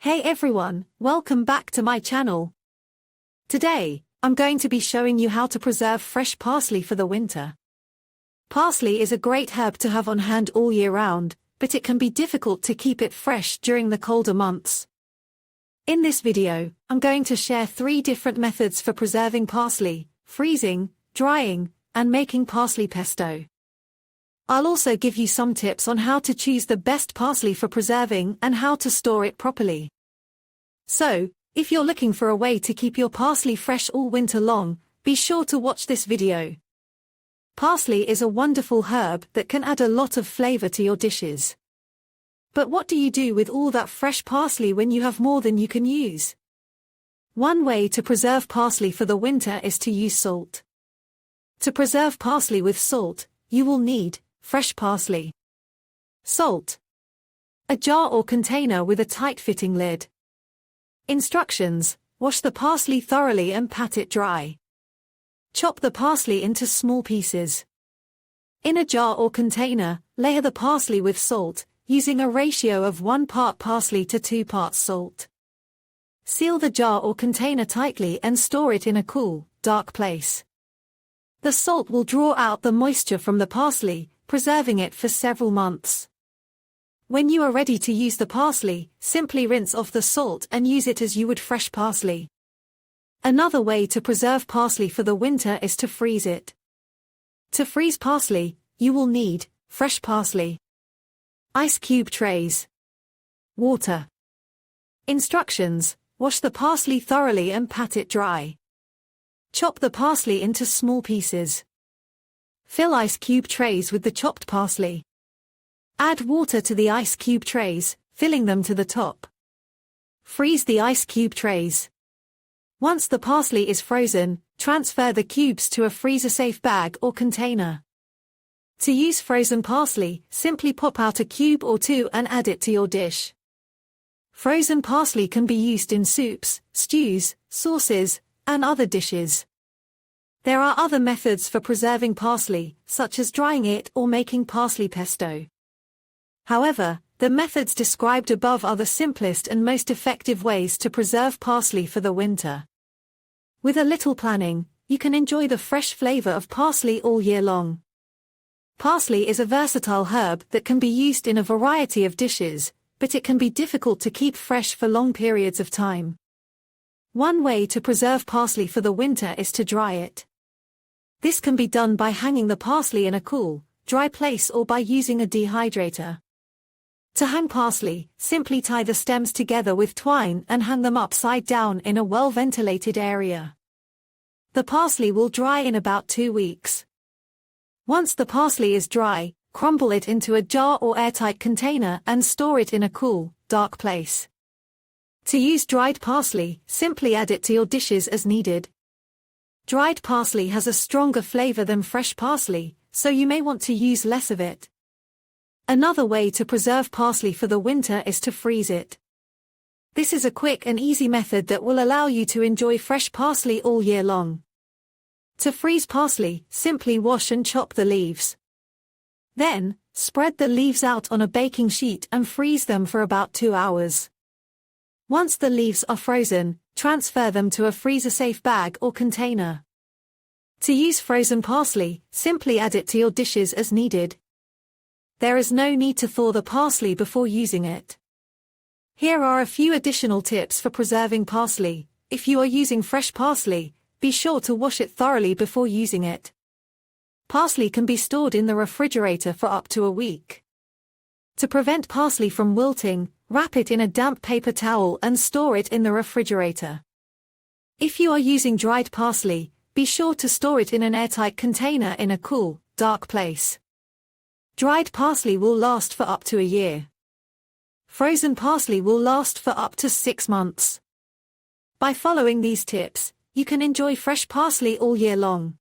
Hey everyone, welcome back to my channel. Today, I'm going to be showing you how to preserve fresh parsley for the winter. Parsley is a great herb to have on hand all year round, but it can be difficult to keep it fresh during the colder months. In this video, I'm going to share 3 different methods for preserving parsley: freezing, drying, and making parsley pesto. I'll also give you some tips on how to choose the best parsley for preserving and how to store it properly. So, if you're looking for a way to keep your parsley fresh all winter long, be sure to watch this video. Parsley is a wonderful herb that can add a lot of flavor to your dishes. But what do you do with all that fresh parsley when you have more than you can use? One way to preserve parsley for the winter is to use salt. To preserve parsley with salt, you will need fresh parsley. Salt. A jar or container with a tight-fitting lid. Instructions: wash the parsley thoroughly and pat it dry. Chop the parsley into small pieces. In a jar or container, layer the parsley with salt, using a ratio of 1 part parsley to 2 parts salt. Seal the jar or container tightly and store it in a cool, dark place. The salt will draw out the moisture from the parsley, preserving it for several months. When you are ready to use the parsley, simply rinse off the salt and use it as you would fresh parsley. Another way to preserve parsley for the winter is to freeze it. To freeze parsley, you will need fresh parsley. Ice cube trays. Water. Instructions: wash the parsley thoroughly and pat it dry. Chop the parsley into small pieces. Fill ice cube trays with the chopped parsley. Add water to the ice cube trays, filling them to the top. Freeze the ice cube trays. Once the parsley is frozen, transfer the cubes to a freezer-safe bag or container. To use frozen parsley, simply pop out a cube or 2 and add it to your dish. Frozen parsley can be used in soups, stews, sauces, and other dishes. There are other methods for preserving parsley, such as drying it or making parsley pesto. However, the methods described above are the simplest and most effective ways to preserve parsley for the winter. With a little planning, you can enjoy the fresh flavor of parsley all year long. Parsley is a versatile herb that can be used in a variety of dishes, but it can be difficult to keep fresh for long periods of time. One way to preserve parsley for the winter is to dry it. This can be done by hanging the parsley in a cool, dry place or by using a dehydrator. To hang parsley, simply tie the stems together with twine and hang them upside down in a well-ventilated area. The parsley will dry in about 2 weeks. Once the parsley is dry, crumble it into a jar or airtight container and store it in a cool, dark place. To use dried parsley, simply add it to your dishes as needed. Dried parsley has a stronger flavor than fresh parsley, so you may want to use less of it. Another way to preserve parsley for the winter is to freeze it. This is a quick and easy method that will allow you to enjoy fresh parsley all year long. To freeze parsley, simply wash and chop the leaves. Then, spread the leaves out on a baking sheet and freeze them for about 2 hours. Once the leaves are frozen, transfer them to a freezer-safe bag or container. To use frozen parsley, simply add it to your dishes as needed. There is no need to thaw the parsley before using it. Here are a few additional tips for preserving parsley. If you are using fresh parsley, be sure to wash it thoroughly before using it. Parsley can be stored in the refrigerator for up to a week. To prevent parsley from wilting, wrap it in a damp paper towel and store it in the refrigerator. If you are using dried parsley, be sure to store it in an airtight container in a cool, dark place. Dried parsley will last for up to a year. Frozen parsley will last for up to 6 months. By following these tips, you can enjoy fresh parsley all year long.